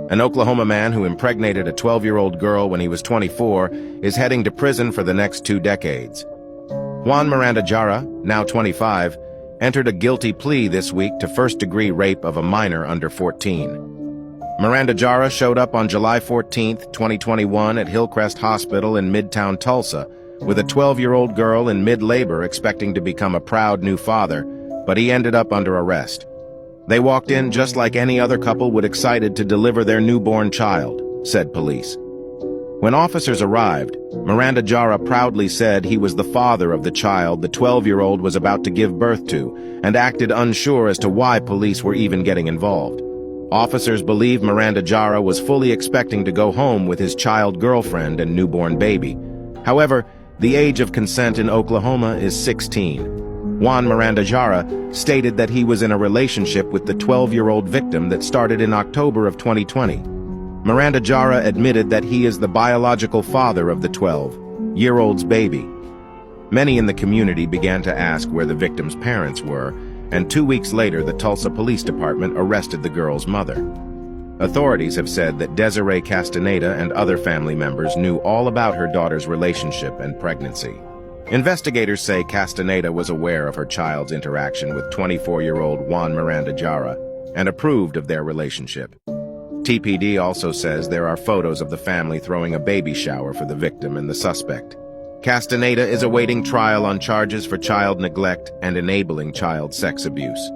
An Oklahoma man who impregnated a 12-year-old girl when he was 24 is heading to prison for the next 2 decades. Juan Miranda Jara, now 25, entered a guilty plea this week to first-degree rape of a minor under 14. Miranda Jara showed up on July 14, 2021 at Hillcrest Hospital in Midtown Tulsa with a 12-year-old girl in mid-labor expecting to become a proud new father, but he ended up under arrest. They walked in just like any other couple would, excited to deliver their newborn child, said police. When officers arrived, Miranda Jara proudly said he was the father of the child the 12-year-old was about to give birth to and acted unsure as to why police were even getting involved. Officers believe Miranda Jara was fully expecting to go home with his child girlfriend and newborn baby. However, the age of consent in Oklahoma is 16. Juan Miranda Jara stated that he was in a relationship with the 12-year-old victim that started in October of 2020. Miranda Jara admitted that he is the biological father of the 12-year-old's baby. Many in the community began to ask where the victim's parents were, and 2 weeks later the Tulsa Police Department arrested the girl's mother. Authorities have said that Desiree Castaneda and other family members knew all about her daughter's relationship and pregnancy. Investigators say Castaneda was aware of her child's interaction with 24-year-old Juan Miranda Jara and approved of their relationship. TPD also says there are photos of the family throwing a baby shower for the victim and the suspect. Castaneda is awaiting trial on charges for child neglect and enabling child sex abuse.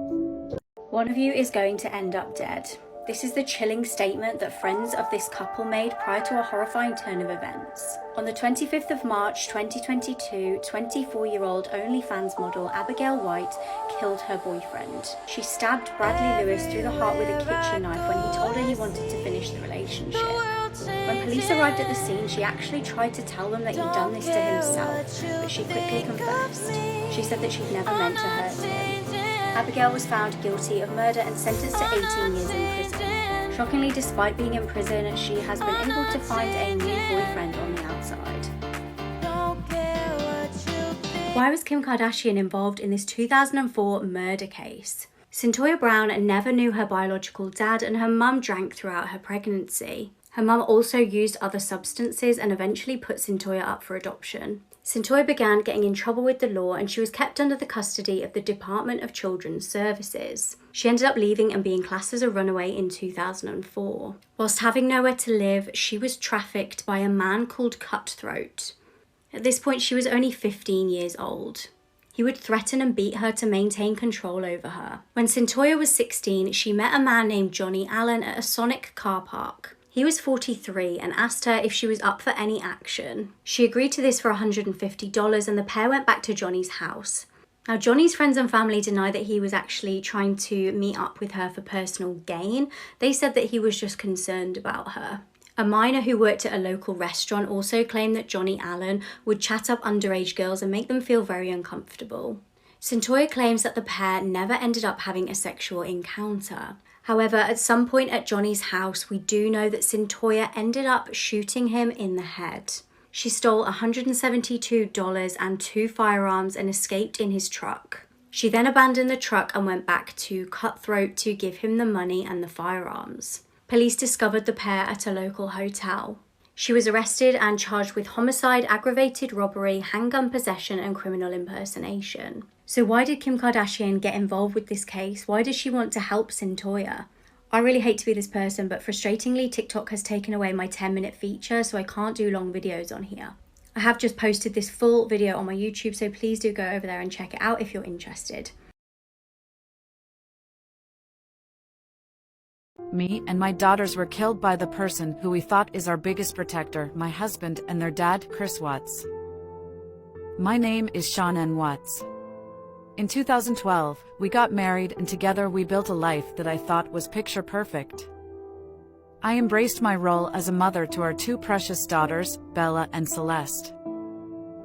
One of you is going to end up dead. This is the chilling statement that friends of this couple made prior to a horrifying turn of events. On the 25th of March 2022, 24-year-old OnlyFans model Abigail White killed her boyfriend. She stabbed Bradley Lewis through the heart with a kitchen knife when he told her he wanted to finish the relationship. When police arrived at the scene, she actually tried to tell them that he'd done this to himself, but she quickly confessed. She said that she'd never meant to hurt him. Abigail was found guilty of murder and sentenced to 18 years in prison. Shockingly, despite being in prison, she has been able to find a new boyfriend on the outside. Why was Kim Kardashian involved in this 2004 murder case? Cintoya Brown never knew her biological dad, and her mum drank throughout her pregnancy. Her mum also used other substances and eventually put Cintoya up for adoption. Cintoya began getting in trouble with the law and she was kept under the custody of the Department of Children's Services. She ended up leaving and being classed as a runaway in 2004. Whilst having nowhere to live, she was trafficked by a man called Cutthroat. At this point, she was only 15 years old. He would threaten and beat her to maintain control over her. When Cintoya was 16, she met a man named Johnny Allen at a Sonic car park. He was 43 and asked her if she was up for any action. She agreed to this for $150 and the pair went back to Johnny's house. Now, Johnny's friends and family deny that he was actually trying to meet up with her for personal gain. They said that he was just concerned about her. A minor who worked at a local restaurant also claimed that Johnny Allen would chat up underage girls and make them feel very uncomfortable. Cintoya claims that the pair never ended up having a sexual encounter. However, at some point at Johnny's house, we do know that Cintoya ended up shooting him in the head. She stole $172 and 2 firearms and escaped in his truck. She then abandoned the truck and went back to Cutthroat to give him the money and the firearms. Police discovered the pair at a local hotel. She was arrested and charged with homicide, aggravated robbery, handgun possession, and criminal impersonation. So why did Kim Kardashian get involved with this case? Why does she want to help Cintoya? I really hate to be this person, but frustratingly, TikTok has taken away my 10-minute feature, so I can't do long videos on here. I have just posted this full video on my YouTube, so please do go over there and check it out if you're interested. Me and my daughters were killed by the person who we thought is our biggest protector, my husband and their dad, Chris Watts. My name is Sean N. Watts. In 2012, we got married and together we built a life that I thought was picture perfect. I embraced my role as a mother to our 2 precious daughters, Bella and Celeste.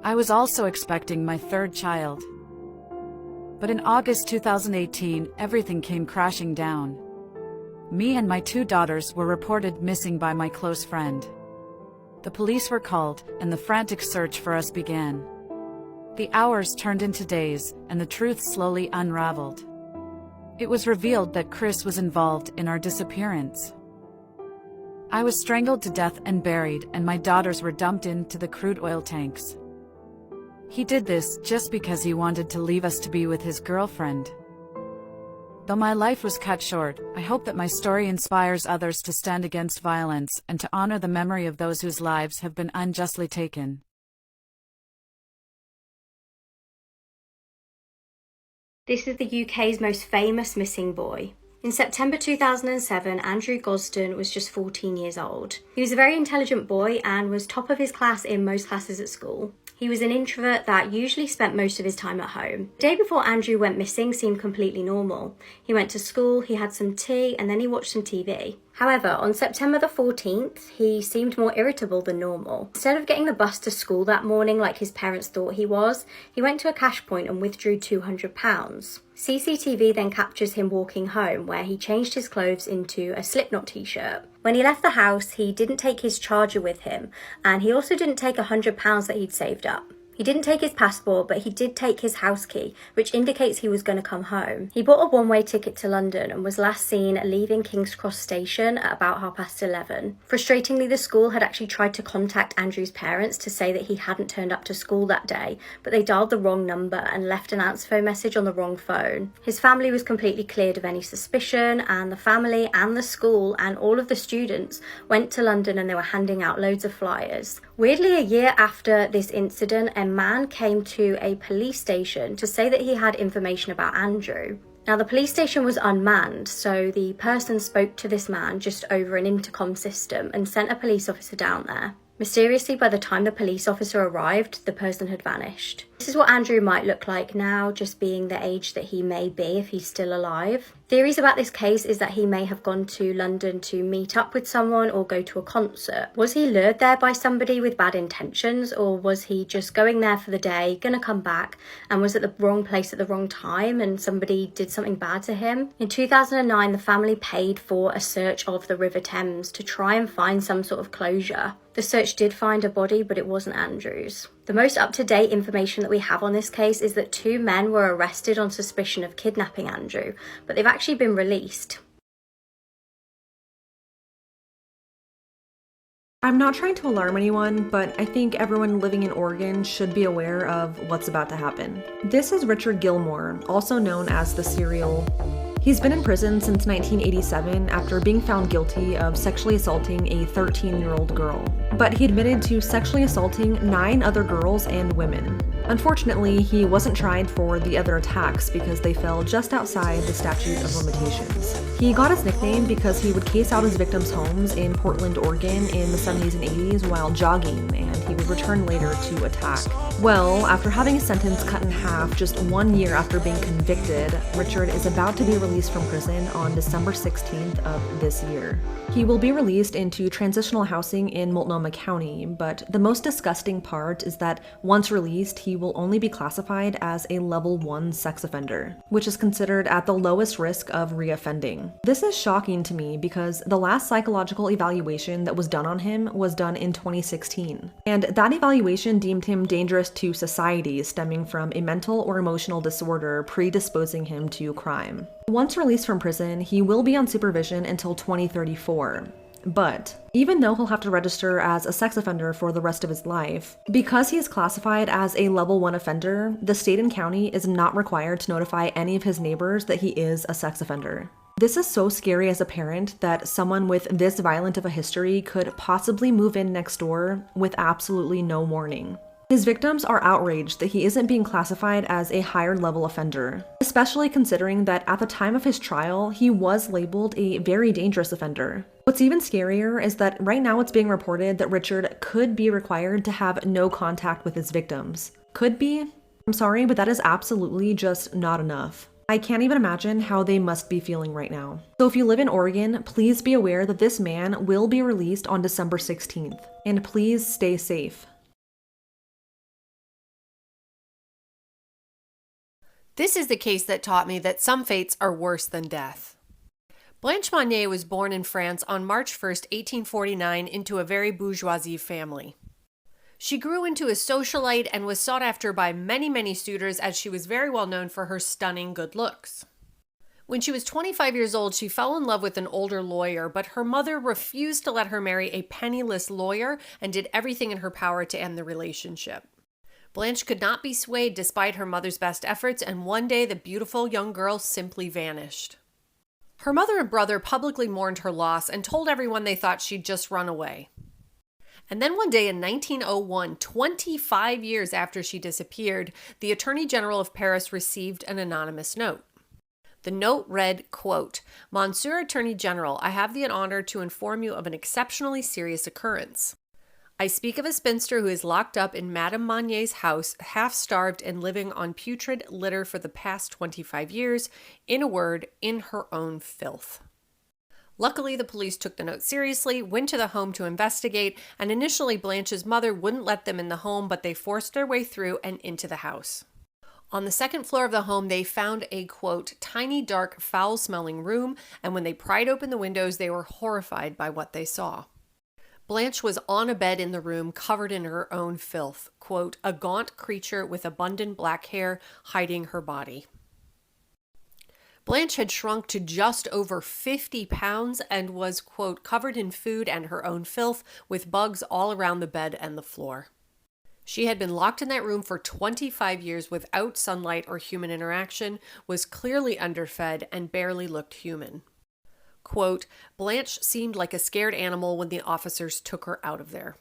I was also expecting my 3rd child. But in August 2018, everything came crashing down. Me and my 2 daughters were reported missing by my close friend. The police were called, and the frantic search for us began. The hours turned into days, and the truth slowly unraveled. It was revealed that Chris was involved in our disappearance. I was strangled to death and buried, and my daughters were dumped into the crude oil tanks. He did this just because he wanted to leave us to be with his girlfriend. Though my life was cut short, I hope that my story inspires others to stand against violence and to honor the memory of those whose lives have been unjustly taken. This is the UK's most famous missing boy. In September 2007, Andrew Gosden was just 14 years old. He was a very intelligent boy and was top of his class in most classes at school. He was an introvert that usually spent most of his time at home. The day before Andrew went missing seemed completely normal. He went to school, he had some tea, and then he watched some TV. However, on September the 14th, he seemed more irritable than normal. Instead of getting the bus to school that morning like his parents thought he was, he went to a cash point and withdrew £200. CCTV then captures him walking home, where he changed his clothes into a Slipknot t-shirt. When he left the house, he didn't take his charger with him, and he also didn't take £100 that he'd saved up. He didn't take his passport, but he did take his house key, which indicates he was going to come home. He bought a one-way ticket to London and was last seen leaving King's Cross station at about 11:30. Frustratingly, the school had actually tried to contact Andrew's parents to say that he hadn't turned up to school that day, but they dialed the wrong number and left an answer phone message on the wrong phone. His family was completely cleared of any suspicion, and the family and the school and all of the students went to London and they were handing out loads of flyers. Weirdly, a year after this incident, a man came to a police station to say that he had information about Andrew. Now, the police station was unmanned, so the person spoke to this man just over an intercom system and sent a police officer down there. Mysteriously, by the time the police officer arrived, the person had vanished. This is what Andrew might look like now, just being the age that he may be if he's still alive. Theories about this case is that he may have gone to London to meet up with someone or go to a concert. Was he lured there by somebody with bad intentions, or was he just going there for the day, gonna come back, and was at the wrong place at the wrong time and somebody did something bad to him? In 2009, the family paid for a search of the River Thames to try and find some sort of closure. The search did find a body, but it wasn't Andrew's. The most up-to-date information that we have on this case is that 2 men were arrested on suspicion of kidnapping Andrew, but they've actually been released. I'm not trying to alarm anyone, but I think everyone living in Oregon should be aware of what's about to happen. This is Richard Gilmore, also known as the Serial. He's been in prison since 1987 after being found guilty of sexually assaulting a 13-year-old girl. But he admitted to sexually assaulting 9 other girls and women. Unfortunately, he wasn't tried for the other attacks because they fell just outside the statute of limitations. He got his nickname because he would case out his victims' homes in Portland, Oregon in the 70s and 80s while jogging, and he would return later to attack. Well, after having his sentence cut in half just 1 year after being convicted, Richard is about to be released from prison on December 16th of this year. He will be released into transitional housing in Multnomah County, but the most disgusting part is that once released, he will only be classified as a level 1 sex offender, which is considered at the lowest risk of reoffending. This is shocking to me because the last psychological evaluation that was done on him was done in 2016, and that evaluation deemed him dangerous to society stemming from a mental or emotional disorder predisposing him to crime. Once released from prison, he will be on supervision until 2034. But even though he'll have to register as a sex offender for the rest of his life, because he is classified as a level 1 offender, the state and county is not required to notify any of his neighbors that he is a sex offender. This is so scary as a parent that someone with this violent of a history could possibly move in next door with absolutely no warning. His victims are outraged that he isn't being classified as a higher level offender, especially considering that at the time of his trial, he was labeled a very dangerous offender. What's even scarier is that right now it's being reported that Richard could be required to have no contact with his victims. Could be? I'm sorry, but that is absolutely just not enough. I can't even imagine how they must be feeling right now. So if you live in Oregon, please be aware that this man will be released on December 16th, and please stay safe. This is the case that taught me that some fates are worse than death. Blanche Monier was born in France on March 1st, 1849, into a very bourgeoisie family. She grew into a socialite and was sought after by many suitors as she was very well known for her stunning good looks. When she was 25 years old, she fell in love with an older lawyer, but her mother refused to let her marry a penniless lawyer and did everything in her power to end the relationship. Blanche could not be swayed despite her mother's best efforts, and one day the beautiful young girl simply vanished. Her mother and brother publicly mourned her loss and told everyone they thought she'd just run away. And then one day in 1901, 25 years after she disappeared, the Attorney General of Paris received an anonymous note. The note read, quote, "Monsieur Attorney General, I have the honor to inform you of an exceptionally serious occurrence. I speak of a spinster who is locked up in Madame Monier's house, half-starved and living on putrid litter for the past 25 years, in a word, in her own filth." Luckily, the police took the note seriously, went to the home to investigate, and initially Blanche's mother wouldn't let them in the home, but they forced their way through and into the house. On the second floor of the home, they found a, quote, "tiny, dark, foul-smelling room," and when they pried open the windows, they were horrified by what they saw. Blanche was on a bed in the room, covered in her own filth, quote, "a gaunt creature with abundant black hair hiding her body." Blanche had shrunk to just over 50 pounds and was, quote, "covered in food and her own filth, with bugs all around the bed and the floor." She had been locked in that room for 25 years without sunlight or human interaction, was clearly underfed, and barely looked human. Quote, "Blanche seemed like a scared animal when the officers took her out of there."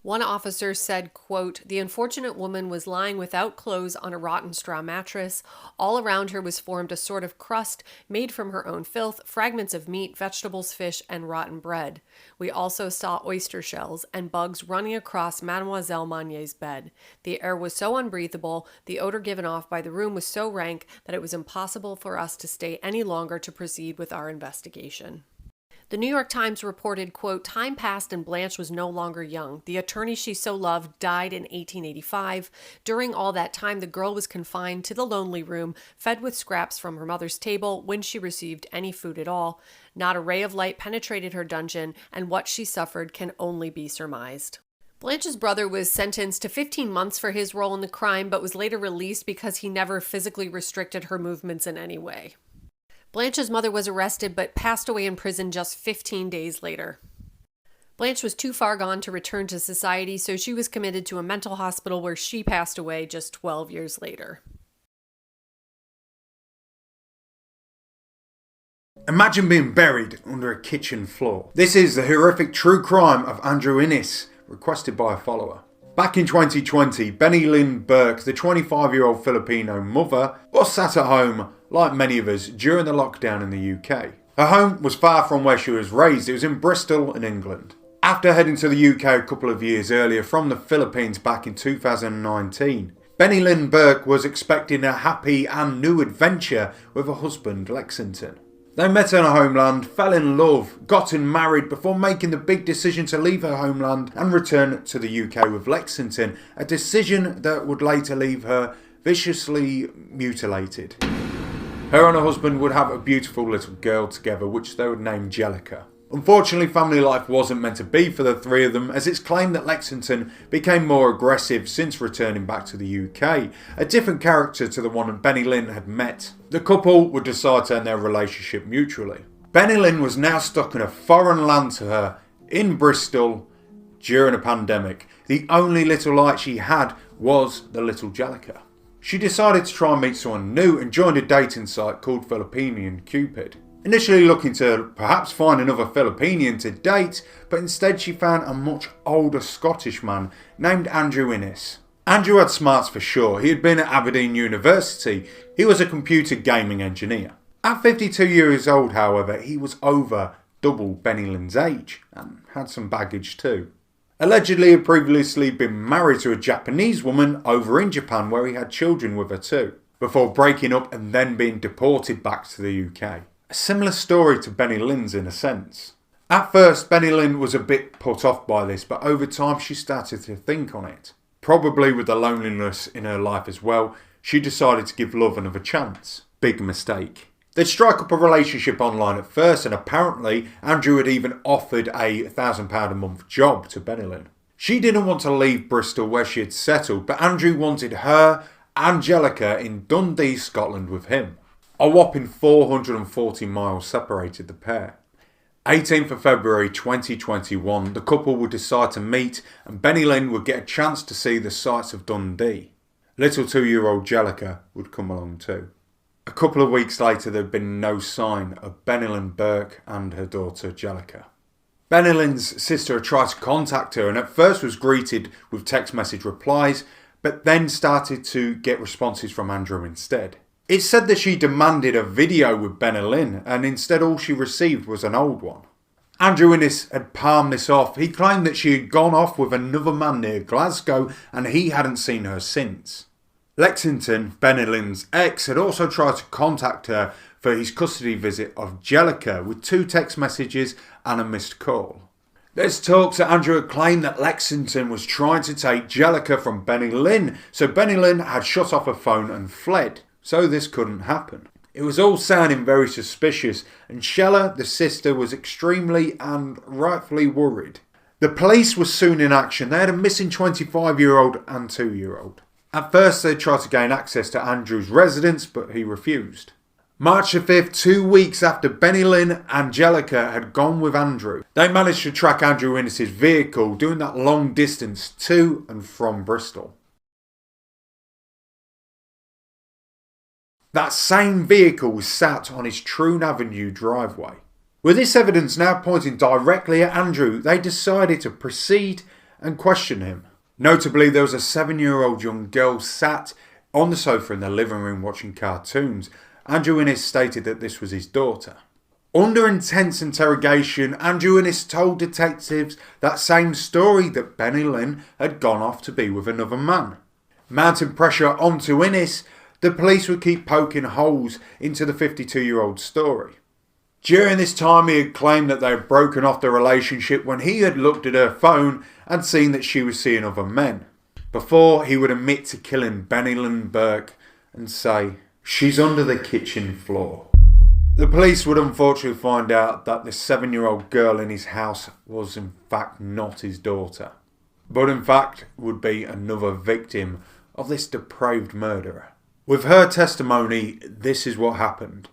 One officer said, quote, "The unfortunate woman was lying without clothes on a rotten straw mattress. All around her was formed a sort of crust made from her own filth, fragments of meat, vegetables, fish, and rotten bread. We also saw oyster shells and bugs running across Mademoiselle Monier's bed. The air was so unbreathable, the odor given off by the room was so rank that it was impossible for us to stay any longer to proceed with our investigation." The New York Times reported, quote, "Time passed and Blanche was no longer young. The attorney she so loved died in 1885. During all that time, the girl was confined to the lonely room, fed with scraps from her mother's table when she received any food at all. Not a ray of light penetrated her dungeon, and what she suffered can only be surmised." Blanche's brother was sentenced to 15 months for his role in the crime, but was later released because he never physically restricted her movements in any way. Blanche's mother was arrested but passed away in prison just 15 days later. Blanche was too far gone to return to society, so she was committed to a mental hospital where she passed away just 12 years later. Imagine being buried under a kitchen floor. This is the horrific true crime of Andrew Innes, requested by a follower. Back in 2020, Benny Lynn Burke, the 25-year-old Filipino mother, was sat at home, like many of us, during the lockdown in the UK. Her home was far from where she was raised. It was in Bristol in England. After heading to the UK a couple of years earlier from the Philippines back in 2019, Benny Lynn Burke was expecting a happy and new adventure with her husband, Lexington. They met in her homeland, fell in love, gotten married before making the big decision to leave her homeland and return to the UK with Lexington, a decision that would later leave her viciously mutilated. Her and her husband would have a beautiful little girl together, which they would name Jellica. Unfortunately, family life wasn't meant to be for the three of them, as it's claimed that Lexington became more aggressive since returning back to the UK, a different character to the one that Benny Lynn had met. The couple would decide to end their relationship mutually. Benny Lynn was now stuck in a foreign land to her, in Bristol, during a pandemic. The only little light she had was the little Jellica. She decided to try and meet someone new and joined a dating site called Filipinian Cupid. Initially looking to perhaps find another Filipinian to date, but instead she found a much older Scottish man named Andrew Innes. Andrew had smarts for sure. He had been at Aberdeen University. He was a computer gaming engineer. At 52 years old, however, he was over double Benny Lynn's age and had some baggage too. Allegedly had previously been married to a Japanese woman over in Japan where he had children with her too, before breaking up and then being deported back to the UK. A similar story to Benny Lynn's in a sense. At first, Benny Lynn was a bit put off by this, but over time she started to think on it. Probably with the loneliness in her life as well, she decided to give love another chance. Big mistake. They'd strike up a relationship online at first, and apparently Andrew had even offered a £1,000 a month job to Benny Lynn. She didn't want to leave Bristol where she had settled, but Andrew wanted her and Jellica in Dundee, Scotland with him. A whopping 440 miles separated the pair. 18th of February 2021, the couple would decide to meet and Benny Lynn would get a chance to see the sights of Dundee. Little 2-year-old Jellica would come along too. A couple of weeks later, there had been no sign of Benny Lynn Burke and her daughter Jellica. Benny Lynn's sister had tried to contact her and at first was greeted with text message replies, but then started to get responses from Andrew instead. It said that she demanded a video with Benny Lynn and instead all she received was an old one. Andrew Innes had palmed this off. He claimed that she had gone off with another man near Glasgow and he hadn't seen her since. Lexington, Benny Lynn's ex, had also tried to contact her for his custody visit of Jellica with 2 text messages and a missed call. There's talks that Andrew had claimed that Lexington was trying to take Jellica from Benny Lynn, so Benny Lynn had shut off her phone and fled, so this couldn't happen. It was all sounding very suspicious, and Shella, the sister, was extremely and rightfully worried. The police were soon in action. They had a missing 25-year-old and 2-year-old. At first they tried to gain access to Andrew's residence, but he refused. March the 5th, 2 weeks after Benny Lynn and Jellica had gone with Andrew, they managed to track Andrew Innes' vehicle doing that long distance to and from Bristol. That same vehicle was sat on his Troon Avenue driveway. With this evidence now pointing directly at Andrew, they decided to proceed and question him. Notably, there was a 7-year-old young girl sat on the sofa in the living room watching cartoons. Andrew Innes stated that this was his daughter. Under intense interrogation, Andrew Innes told detectives that same story, that Benny Lynn had gone off to be with another man. Mounting pressure onto Innes, the police would keep poking holes into the 52-year-old's story. During this time, he had claimed that they had broken off the relationship when he had looked at her phone and seen that she was seeing other men, before he would admit to killing Benny Lynn Burke and say, "She's under the kitchen floor." The police would unfortunately find out that the 7-year-old girl in his house was in fact not his daughter, but in fact would be another victim of this depraved murderer. With her testimony, this is what happened.